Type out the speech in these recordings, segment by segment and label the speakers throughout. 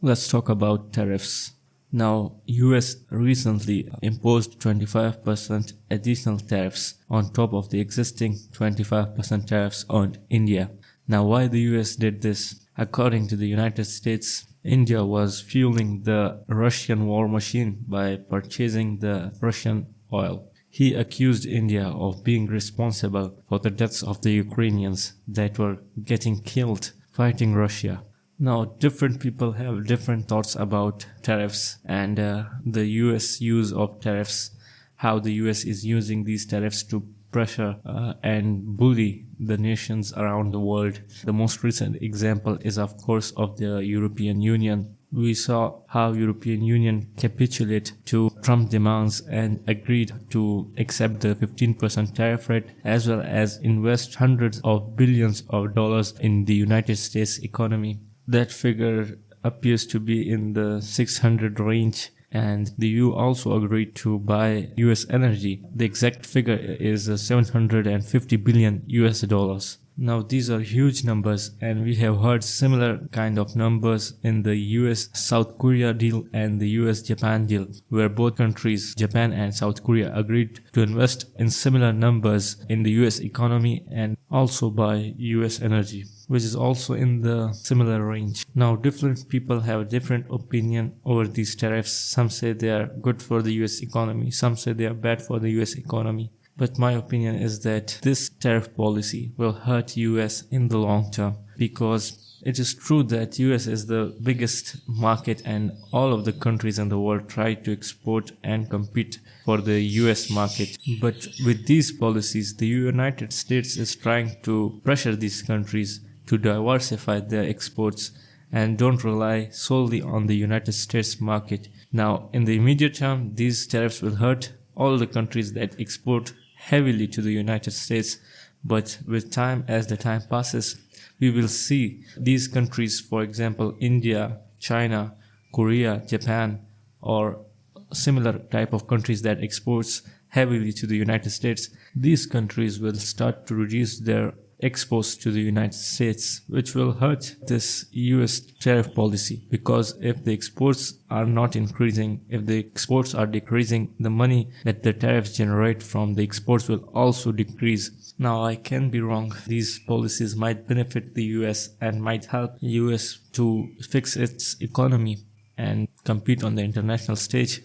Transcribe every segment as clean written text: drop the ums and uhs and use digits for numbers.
Speaker 1: Let's talk about tariffs. Now, US recently imposed 25% additional tariffs on top of the existing 25% tariffs on India. Now, why the US did this? According to the United States, India was fueling the Russian war machine by purchasing the Russian oil. He accused India of being responsible for the deaths of the Ukrainians that were getting killed fighting Russia. Now, different people have different thoughts about tariffs and the US use of tariffs, how the US is using these tariffs to pressure and bully the nations around the world. The most recent example is, of course, of the European Union. We saw how European Union capitulated to Trump demands and agreed to accept the 15% tariff rate, as well as invest hundreds of billions of dollars in the United States economy. That figure appears to be in the 600 range, and the EU also agreed to buy US energy. The exact figure is 750 billion US dollars. Now, these are huge numbers, and we have heard similar kind of numbers in the US-South Korea deal and the US-Japan deal, where both countries, Japan and South Korea, agreed to invest in similar numbers in the US economy and also buy US energy, which is also in the similar range. Now, different people have different opinion over these tariffs. Some say they are good for the US economy, some say they are bad for the US economy. But my opinion is that this tariff policy will hurt US in the long term, because it is true that US is the biggest market and all of the countries in the world try to export and compete for the US market. But with these policies, the United States is trying to pressure these countries to diversify their exports and don't rely solely on the United States market. Now, in the immediate term, these tariffs will hurt all the countries that export heavily to the United States, but with time, as the time passes, we will see these countries, for example, India, China, Korea, Japan, or similar type of countries that exports heavily to the United States, these countries will start to reduce their exports to the United States, which will hurt this US tariff policy, because if the exports are not increasing, if the exports are decreasing, the money that the tariffs generate from the exports will also decrease. Now, I can be wrong. These policies might benefit the US and might help the US to fix its economy and compete on the international stage.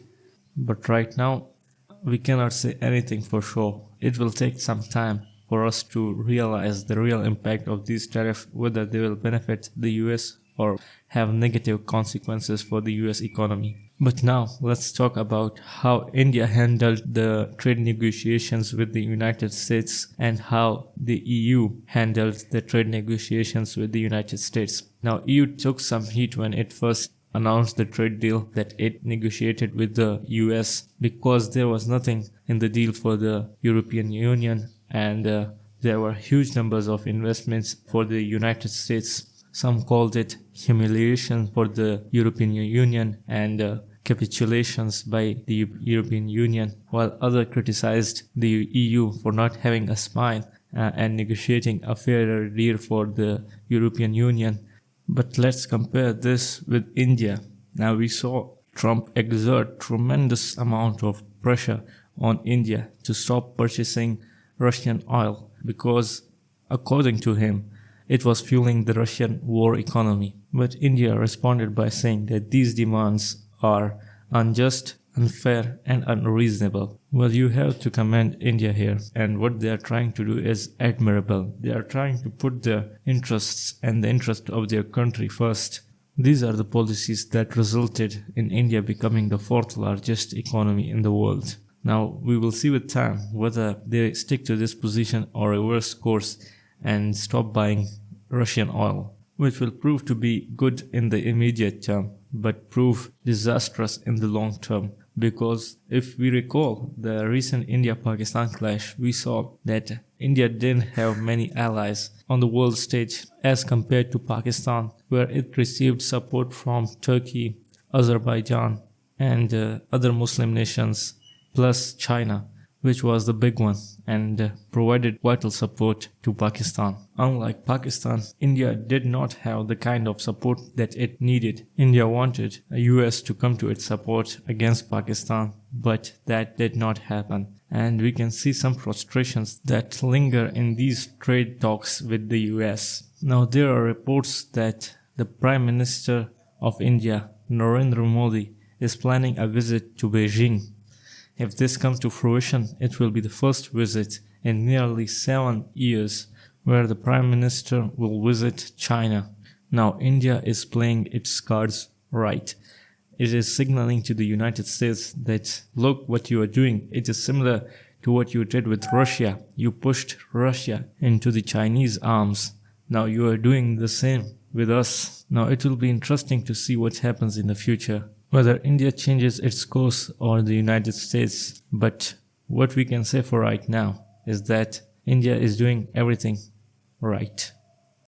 Speaker 1: But right now, we cannot say anything for sure. It will take some time for us to realize the real impact of these tariffs, whether they will benefit the US or have negative consequences for the US economy. But now, let's talk about how India handled the trade negotiations with the United States and how the EU handled the trade negotiations with the United States. Now, EU took some heat when it first announced the trade deal that it negotiated with the US, because there was nothing in the deal for the European Union, and there were huge numbers of investments for the United States. Some called it humiliation for the European Union and capitulations by the European Union, while others criticized the EU for not having a spine and negotiating a fairer deal for the European Union. But let's compare this with India. Now, we saw Trump exert tremendous amount of pressure on India to stop purchasing Russian oil, because according to him, it was fueling the Russian war economy. But India responded by saying that these demands are unjust, unfair, and unreasonable. Well, you have to commend India here, and what they are trying to do is admirable. They are trying to put their interests and the interest of their country first. These are the policies that resulted in India becoming the fourth largest economy in the world. Now, we will see with time whether they stick to this position or reverse course and stop buying Russian oil, which will prove to be good in the immediate term, but prove disastrous in the long term. Because if we recall the recent India-Pakistan clash, we saw that India didn't have many allies on the world stage as compared to Pakistan, where it received support from Turkey, Azerbaijan, and other Muslim nations, plus China, which was the big one, and provided vital support to Pakistan. Unlike Pakistan, India did not have the kind of support that it needed. India wanted the US to come to its support against Pakistan, but that did not happen. And we can see some frustrations that linger in these trade talks with the US. Now, there are reports that the Prime Minister of India, Narendra Modi, is planning a visit to Beijing. If this comes to fruition, it will be the first visit in nearly 7 years where the Prime Minister will visit China. Now, India is playing its cards right. It is signaling to the United States that, look what you are doing. It is similar to what you did with Russia. You pushed Russia into the Chinese arms. Now you are doing the same with us. Now it will be interesting to see what happens in the future, whether India changes its course or the United States. But what we can say for right now is that India is doing everything right.